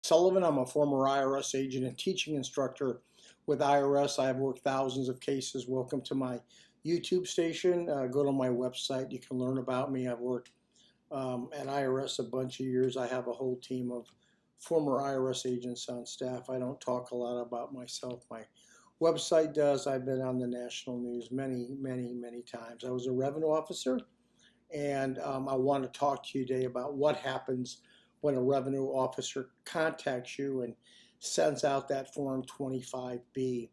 Sullivan. I'm a former IRS agent and teaching instructor with IRS. I've worked thousands of cases. Welcome to my YouTube station. Go to my website. You can learn about me. I've worked at IRS a bunch of years. I have a whole team of former IRS agents on staff. I don't talk a lot about myself. My website does. I've been on the national news many times. I was a revenue officer, and I want to talk to you today about what happens when a revenue officer contacts you and sends out that Form 25B.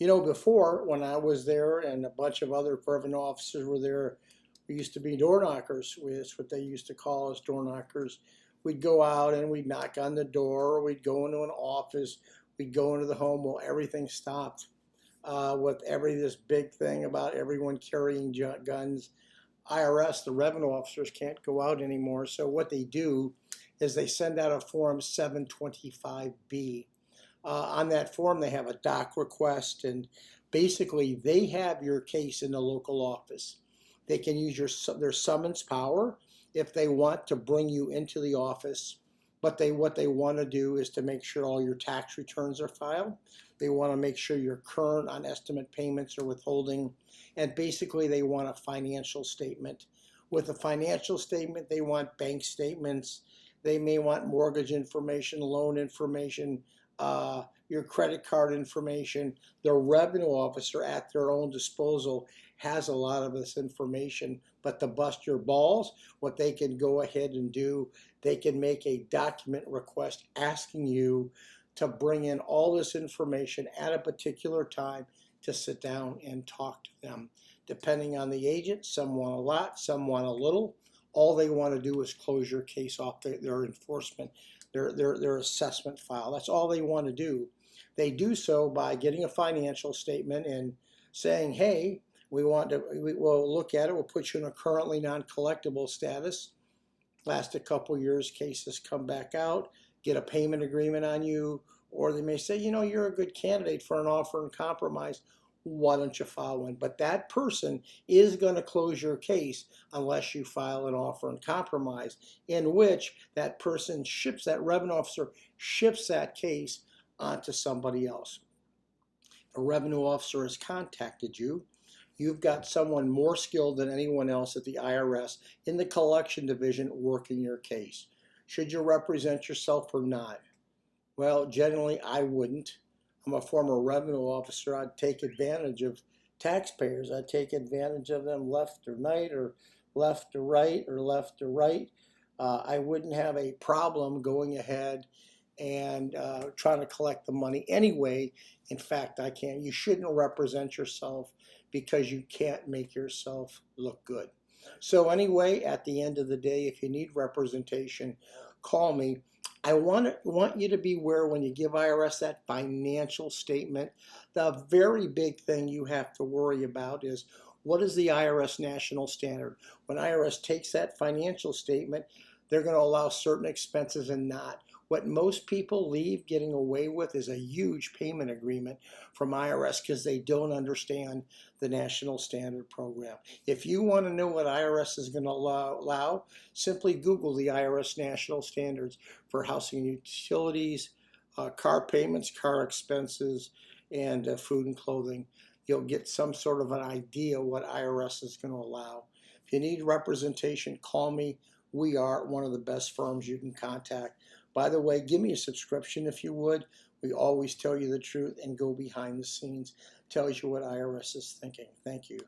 You know, before, when I was there and a bunch of other revenue officers were there, we used to be door knockers. That's what they used to call us, door knockers. We'd go out and we'd knock on the door, or we'd go into an office, we'd go into the home. Well, everything stopped with this big thing about everyone carrying guns. IRS, the revenue officers, can't go out anymore. So what they do is they send out a Form 725B. On that form, they have a doc request, and basically they have your case in the local office. They can use their summons power if they want to bring you into the office. But what they want to do is to make sure all your tax returns are filed. They want to make sure you're current on estimate payments or withholding. And basically, they want a financial statement. With a financial statement, they want bank statements. They may want mortgage information, loan information, your credit card information. The revenue officer at their own disposal has a lot of this information, but to bust your balls, what they can go ahead and do, they can make a document request asking you to bring in all this information at a particular time to sit down and talk to them. Depending on the agent, some want a lot, some want a little. All they want to do is close your case off their enforcement, their assessment file. That's all they want to do. They do so by getting a financial statement and saying, hey, we'll look at it, we'll put you in a currently non-collectible status. Last a couple years, cases come back out, get a payment agreement on you, or they may say, you know, you're a good candidate for an offer in compromise. Why don't you file one? But that person is going to close your case unless you file an offer in compromise, in which that person that revenue officer ships that case onto somebody else. A revenue officer has contacted you. You've got someone more skilled than anyone else at the IRS in the collection division working your case. Should you represent yourself or not? Well, generally, I wouldn't. I'm a former revenue officer. I'd take advantage of taxpayers. I'd take advantage of them left or right, or left to right, or left to right. I wouldn't have a problem going ahead and trying to collect the money anyway. In fact, I can't. You shouldn't represent yourself because you can't make yourself look good. So anyway, at the end of the day, if you need representation, call me. I want you to be aware when you give IRS that financial statement, the very big thing you have to worry about is, what is the IRS National Standard? When IRS takes that financial statement, they're going to allow certain expenses and not. What most people leave getting away with is a huge payment agreement from IRS because they don't understand the National Standard program. If you want to know what IRS is going to allow, simply Google the IRS National Standards for housing and utilities, car payments, car expenses, and food and clothing. You'll get some sort of an idea what IRS is going to allow. If you need representation, call me. We are one of the best firms you can contact. By the way, give me a subscription if you would. We always tell you the truth and go behind the scenes. Tells you what IRS is thinking. Thank you.